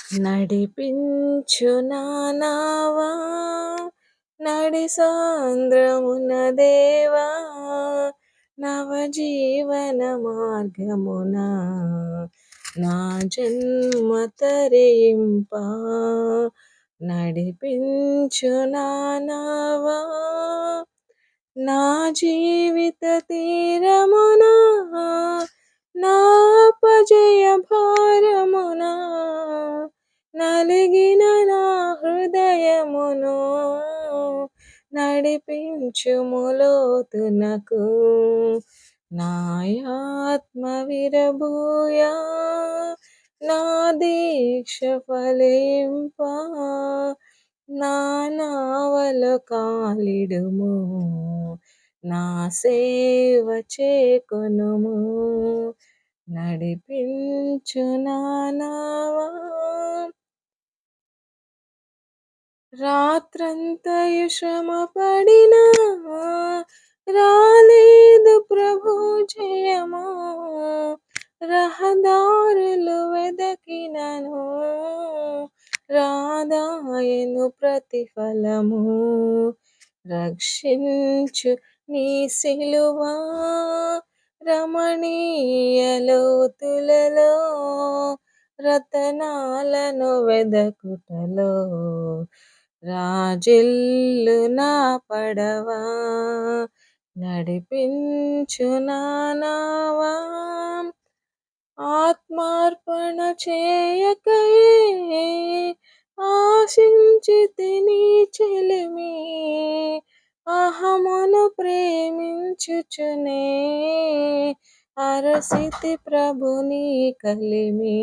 నడిపించు నా నావా నడి సాంద్రమున దేవా నవజీవన మార్గమున నా జన్మ తరింపా నడిపించు నా నావా నా జీవిత తీరమున నా అపజయ భారమున నలిగిన నా హృదయమును నడిపించుము లోతునకు నాయాత్మ విరబూయా నా దీక్ష ఫలింపా నా నావలో కాలిడుము నా సేవ చేకొనుము నడిపించు నా నావా రాత్రంతయు శ్రమ పడినా రాలేదు ప్రభు జయము రహదారులు వెదకినను రాదాయను ప్రతిఫలము రక్షించు నీ సిలువా రమణీయ లోతులలో రతనాలను వెదకుటలో రాజిల్లు నా పడవా నడిపించు నా నావా ఆత్మార్పణ చేయకయే ఆశించితి నీ చెలిమి అహమును ప్రేమించుచునే అరసితి ప్రభుని కలిమి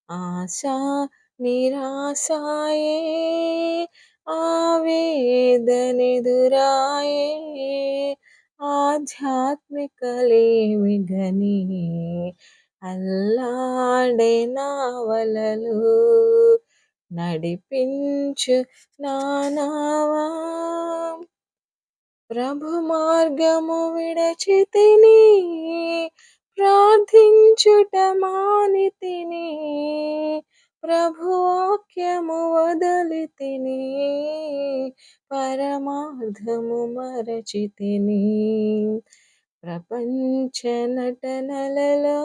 ఆశా నిరాశాయే ఆవేదనెదురాయే ఆధ్యాత్మికలేమి గని అల్లాడే నా వలలు నడిపించు నా నావా ప్రభు మార్గము విడచితిని ప్రార్థించుట మానితిని ప్రభు వాక్యము వదలితిని పరమార్థము మరచితిని ప్రపంచ నటనలలో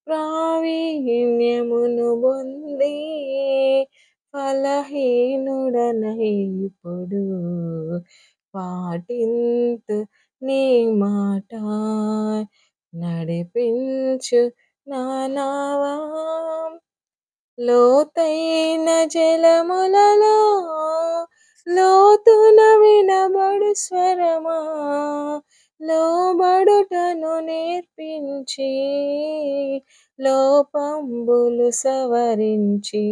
ప్రావీణ్యమును పొంది ఫలహీనుడనై ఇప్పుడు పాటింతు నీ మాట నడిపించు నా నావా లోతైన జలములలో లోతున వినబడు స్వరమా లోబడుటను నేర్పించి లోపంబులు సవరించి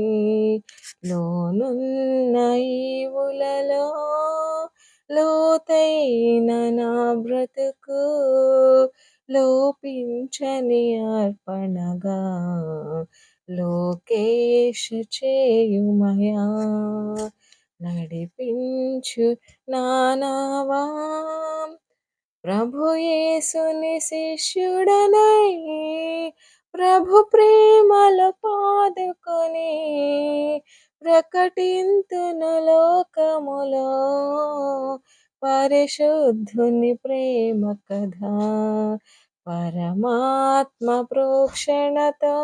లోనున్న ఈవులలో లోతైన నా బ్రతుకు లోపించని అర్పణగా లోకేశ చేయుమయా నడిపించు నా నావా ప్రభు యేసుని శిష్యుడనై ప్రభు ప్రేమలో పాదుకొని ప్రకటింతును లోకములో పరిశుద్ధుని ప్రేమ కథ పరమాత్మ ప్రోక్షణతో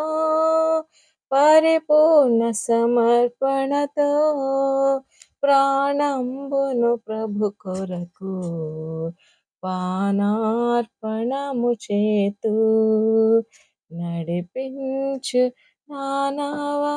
పరిపూర్ణ సమర్పణతో ప్రాణంబును ప్రభు కొరకు పానార్పణము చేతు నడిపించు నా నావా